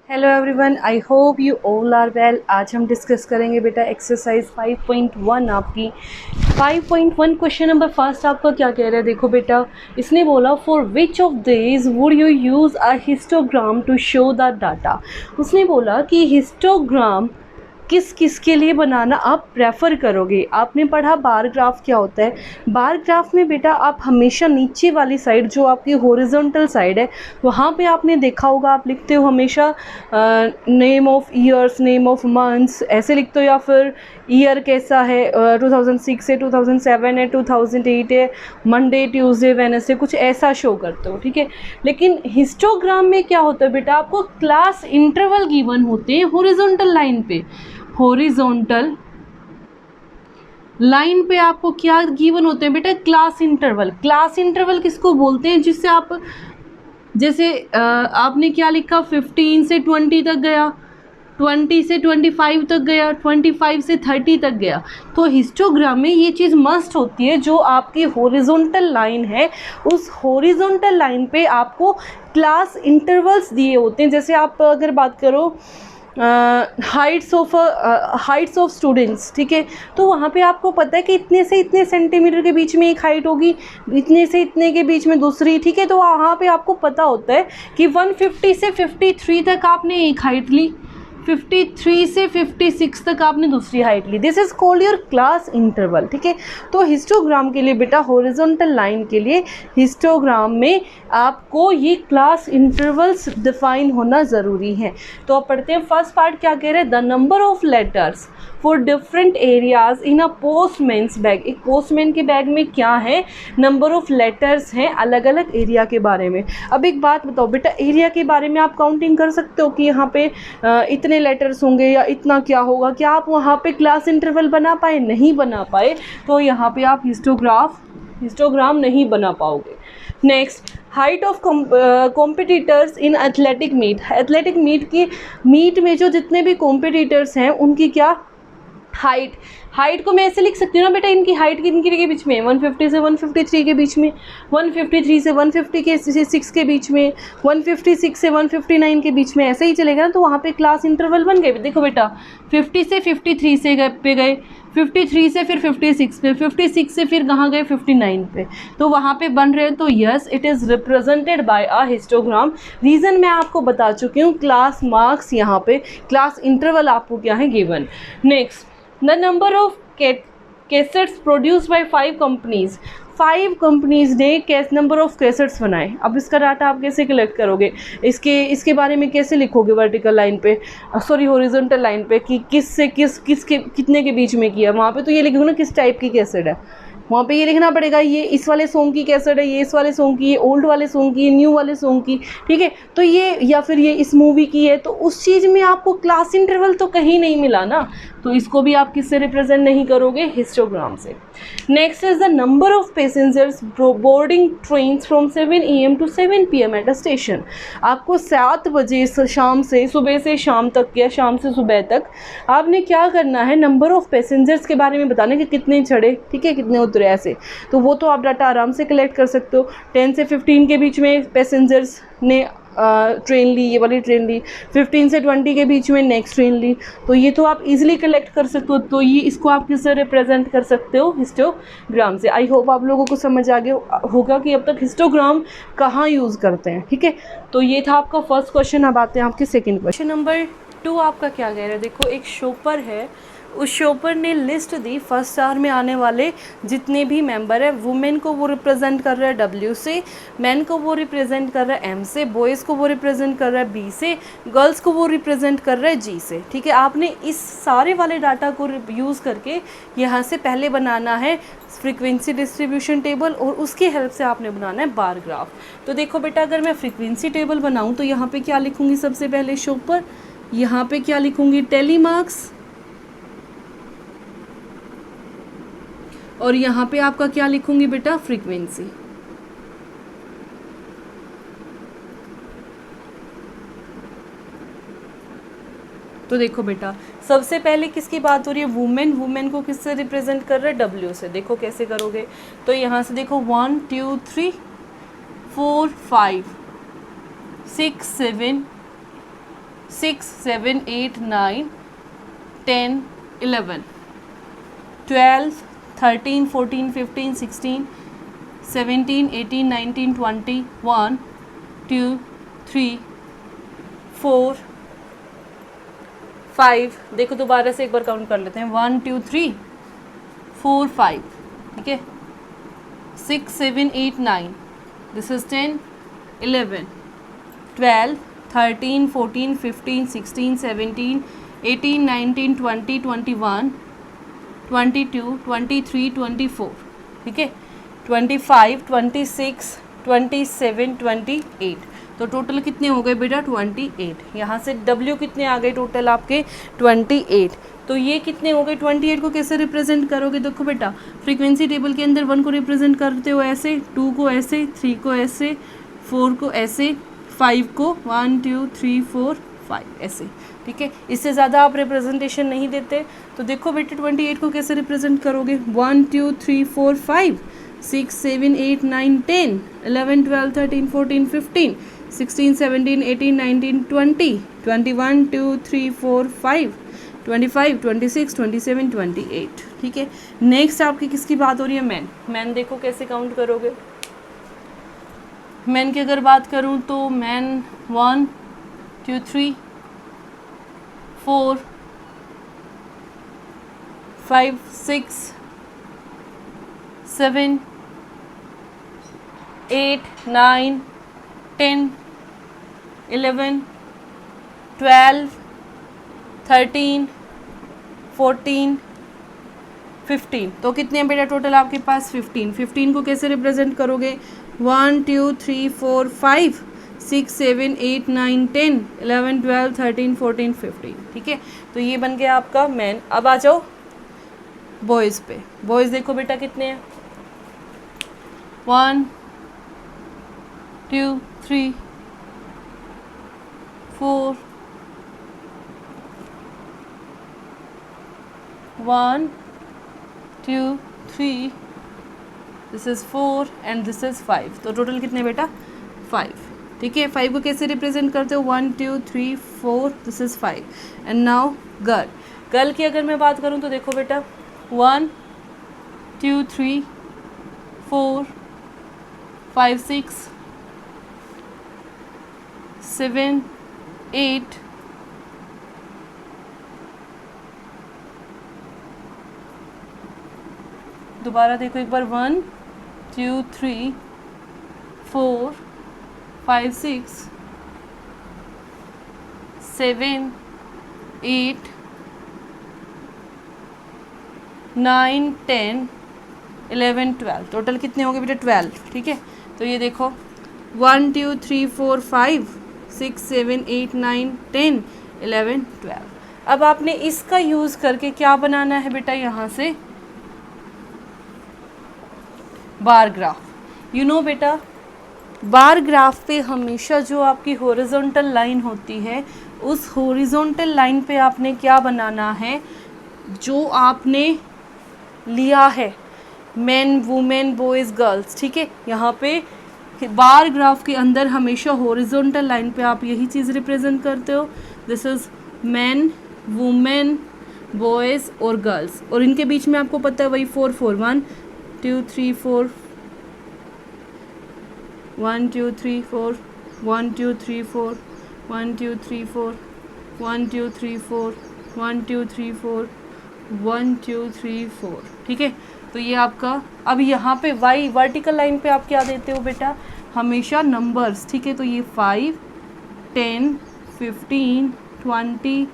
Hello everyone, I hope you all are well. आज हम discuss करेंगे बेटा एक्सरसाइज 5.1 आपकी 5.1 क्वेश्चन नंबर फर्स्ट आपका क्या कह रहा है। देखो बेटा, इसने बोला for which of this would you use a histogram to show the data. उसने बोला कि हिस्टोग्राम किस किस के लिए बनाना आप प्रेफर करोगे। आपने पढ़ा बार ग्राफ क्या होता है। बार ग्राफ में बेटा आप हमेशा नीचे वाली साइड जो आपकी हॉरिजॉन्टल साइड है वहाँ पे आपने देखा होगा आप लिखते हो हमेशा name of years, name of months ऐसे लिखते हो, या फिर ईयर कैसा है 2006 है, 2007 है, 2008 है, मंडे ट्यूसडे वेडनेसडे कुछ ऐसा शो करते हो, ठीक है। लेकिन हिस्टोग्राम में क्या होता है बेटा, आपको क्लास इंटरवल गिवन होते हैं हॉरिजॉन्टल लाइन पे। हॉरिजॉन्टल लाइन पे आपको क्या गिवन होते हैं बेटा, क्लास इंटरवल। क्लास इंटरवल किसको बोलते हैं, जिससे आप जैसे आपने क्या लिखा 15 से 20 तक गया, 20 से 25 तक गया, 25 से 30 तक गया। तो हिस्टोग्राम में ये चीज़ मस्ट होती है, जो आपकी हॉरिजॉन्टल लाइन है उस हॉरिजॉन्टल लाइन पे आपको क्लास इंटरवल्स दिए होते हैं। जैसे आप अगर बात करो हाइट्स ऑफ स्टूडेंट्स, ठीक है, तो वहाँ पे आपको पता है कि इतने से इतने सेंटीमीटर के बीच में एक हाइट होगी, इतने से इतने के बीच में दूसरी, ठीक है। तो वहाँ पे आपको पता होता है कि 150 से 53 तक आपने एक हाइट ली, 53 से 56 तक आपने दूसरी हाइट ली। This is called your class interval, ठीक है। तो हिस्टोग्राम के लिए बेटा हॉरिजॉन्टल लाइन के लिए हिस्टोग्राम में आपको ये क्लास इंटरवल्स डिफाइन होना ज़रूरी है। तो अब पढ़ते हैं फर्स्ट पार्ट क्या कह रहे हैं, the number of letters for different areas in a postman's bag. एक पोस्टमैन के बैग में क्या है, नंबर ऑफ लेटर्स हैं अलग अलग एरिया के बारे में। अब एक बात बताओ बेटा, एरिया के बारे में आप काउंटिंग कर सकते हो कि यहाँ पे इतने लेटर्स होंगे या इतना क्या होगा। क्या आप वहाँ पे क्लास इंटरवल बना पाए? नहीं बना पाए, तो यहाँ पे आप हिस्टोग्राम नहीं बना पाओगे। Next, height of competitors in athletic meet. Athletic meet में जो जितने भी कॉम्पिटिटर्स हैं उनकी क्या हाइट को मैं ऐसे लिख सकती हूँ ना बेटा, इनकी हाइट किनकी के बीच में, 150 से 153 के बीच में, 153 से 156 के बीच में, 156 से 159 के बीच में, ऐसे ही चलेगा ना। तो वहाँ पे क्लास इंटरवल बन गए। देखो बेटा 50 से 53 से गए 53 से फिर 56 पे, 56 से फिर कहाँ गए 59 पे, तो वहाँ पे बन रहे हैं। तो yes, it is represented by a histogram. Reason मैं आपको बता चुकी हूँ, क्लास मार्क्स यहाँ पे, क्लास इंटरवल आपको क्या है given. Next, the number of cassettes produced by 5 companies. 5 companies ने नंबर ऑफ कैसेट्स बनाए। अब इसका डाटा आप कैसे कलेक्ट करोगे, इसके बारे में कैसे लिखोगे वर्टिकल लाइन पे, सॉरी हॉरिजॉन्टल लाइन पे, कि किसके कितने के बीच में किया। वहाँ पे तो ये लिखोगे ना किस टाइप की कैसेट है, वहाँ पे ये लिखना पड़ेगा ये इस वाले सॉन्ग की कैसेट है, ये इस वाले सॉन्ग की, ये ओल्ड वाले सॉन्ग की, ये न्यू वाले सॉन्ग की, ठीक है। तो ये या फिर ये इस मूवी की है, तो उस चीज़ में आपको क्लास इंटरवल तो कहीं नहीं मिला ना, तो इसको भी आप किससे रिप्रेजेंट नहीं करोगे, हिस्टोग्राम से। Next is the number of passengers boarding train from 7 AM to 7 PM at a station. आपको 7 बजे सुबह से शाम तक या शाम से सुबह तक आपने क्या करना है, नंबर ऑफ पैसेंजर्स के बारे में बताना कि कितने चढ़े, ठीक है, कितने उतरे, ऐसे। तो वो तो आप डाटा आराम से कलेक्ट कर सकते हो। 10 से 15 के बीच में पैसेंजर्स ने ट्रेन ली, ये वाली ट्रेन ली, 15 से 20 के बीच में नेक्स्ट ट्रेन ली, तो ये तो आप इजीली कलेक्ट कर सकते हो। तो ये इसको आप किससे रिप्रेजेंट कर सकते हो, हिस्टोग्राम से। आई होप आप लोगों को समझ आ गया होगा कि अब तक हिस्टोग्राम कहाँ यूज़ करते हैं, ठीक है। तो ये था आपका फर्स्ट क्वेश्चन। अब आते हैं आपके सेकेंड क्वेश्चन नंबर 2 आपका क्या कह रहा है। देखो एक शॉपर है, उस शॉपर ने लिस्ट दी फर्स्ट स्टार में आने वाले जितने भी मेंबर है। वुमेन को वो रिप्रेजेंट कर रहा है W से, मैन को वो रिप्रेजेंट कर रहा है M से, बॉयज़ को वो रिप्रेजेंट कर रहा है B से, गर्ल्स को वो रिप्रेजेंट कर रहा है G से, ठीक है। आपने इस सारे वाले डाटा को यूज़ करके यहाँ से पहले बनाना है फ्रीक्वेंसी डिस्ट्रीब्यूशन टेबल, और उसकी हेल्प से आपने बनाना है बार ग्राफ। तो देखो बेटा, अगर मैं फ्रीक्वेंसी टेबल बनाऊँ तो यहाँ पर क्या लिखूँगी, सबसे पहले शॉपर, यहाँ पर क्या लिखूँगी, टेलीमार्क्स, और यहाँ पे आपका क्या लिखूंगी बेटा, फ्रीक्वेंसी। तो देखो बेटा, सबसे पहले किसकी बात हो रही है, वुमेन को किससे रिप्रेजेंट कर रहा है, W से। देखो कैसे करोगे, तो यहाँ से देखो 1 2 3 4 5 6 7 6 7 8 9 10 11 12 13 14 15 16 17 18 19 20 1 2 3 4 5। देखो दोबारा से एक बार काउंट कर लेते हैं, 1 2 3 4 5, ठीक है, 6 7 8 9, दिस इज 10 11 12 13 14 15 16 17 18 19 20 21 22 23 24, ठीक है, 25 26 27 28। तो टोटल कितने हो गए बेटा 28। यहाँ से W कितने आ गए टोटल आपके 28। तो ये कितने हो गए 28 को कैसे रिप्रेजेंट करोगे? देखो बेटा फ्रीक्वेंसी टेबल के अंदर 1 को रिप्रेजेंट करते हो ऐसे, 2 को ऐसे, 3 को ऐसे, 4 को ऐसे, 5 को 1 2 3 4 5 ऐसे, ठीक है। इससे ज़्यादा आप रिप्रेजेंटेशन नहीं देते। तो देखो बेटे 28 को कैसे रिप्रेजेंट करोगे? 1 2 3 4 5 6 7 8 9 10 11 12 13 14 15 16 17 18 19 20 21 2 3 4 5 25 26 27 28, ठीक है। नेक्स्ट आपकी किसकी बात हो रही है? मैन। मैन देखो कैसे काउंट करोगे? मैन की अगर बात करूं तो मैन 1 2 3 4 5 6 7 8 9 10 11 12 13 14 15। तो कितने हैं बेटा टोटल आपके पास? 15। 15 को कैसे रिप्रेजेंट करोगे? 1 2 3 4 5 6 7 8 9 10 11 12 13 14 15, ठीक है। तो ये बन गया आपका मैन। अब आ जाओ बॉयज़ पे। बॉयज़ देखो बेटा कितने हैं? 1 2 3 4 1 2 3, this is 4 and this is 5। तो टोटल कितने बेटा? 5, ठीक है। 5 को कैसे रिप्रेजेंट करते हो? 1 2 3 4, this is 5। And now girl. Girl की अगर मैं बात करूँ तो देखो बेटा 1 2 3 4 5 6 7 8 दोबारा देखो एक बार 1 2 3 4 5 6 7 8 9 10 11 12। टोटल कितने हो गए बेटा? 12, ठीक है। तो ये देखो 1 2 3 4 5 6 7 8 9 10 11 12। अब आपने इसका यूज़ करके क्या बनाना है बेटा? यहाँ से बार ग्राफ। यू नो बेटा बार ग्राफ पे हमेशा जो आपकी हॉरिजॉन्टल लाइन होती है, उस हॉरिजॉन्टल लाइन पे आपने क्या बनाना है? जो आपने लिया है मेन वुमेन बॉयज़ गर्ल्स, ठीक है। यहाँ पे बार ग्राफ के अंदर हमेशा हॉरिजॉन्टल लाइन पे आप यही चीज़ रिप्रेजेंट करते हो। This is main women boys और गर्ल्स, और इनके बीच में आपको पता है वही 4 4 1 2 3 4 1 2 3 4 1 2 3 4 1 2 3 4 1 2 3 4 1 2 3 4 1 2 3 4, ठीक है। तो ये आपका, अब यहाँ पे वाई वर्टिकल लाइन पे आप क्या देते हो बेटा? हमेशा नंबर्स, ठीक है। तो ये 5 10 15 20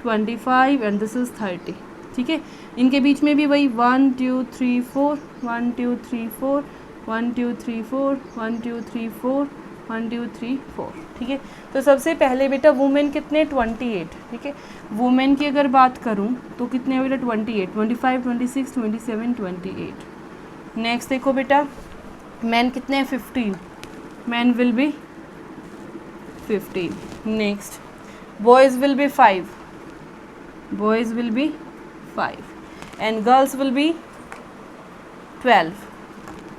25 एंड दिस इज़ 30, ठीक है। इनके बीच में भी वही 1 2 3 4 1 2 3 4 1 2 3 4 1 2 3 4 1 2 3 4, ठीक है। तो सबसे पहले बेटा वुमेन कितने? 28, ठीक है। वुमेन की अगर बात करूं तो कितने बेटा? 28 25 26 27 28। नेक्स्ट देखो बेटा मैन कितने हैं? 15। Man will be 15। Next boys will be 5, boys will be 5 and girls will be 12।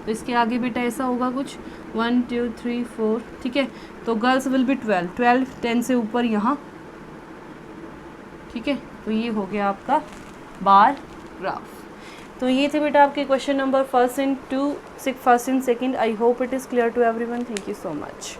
तो इसके आगे बेटा ऐसा होगा कुछ 1 2 3 4, ठीक है। तो गर्ल्स विल बी 12 12 10 से ऊपर यहाँ ठीक है, तो ये हो गया आपका बार ग्राफ। तो ये थे बेटा आपके question number first and second. I hope it is clear to everyone. Thank you so much.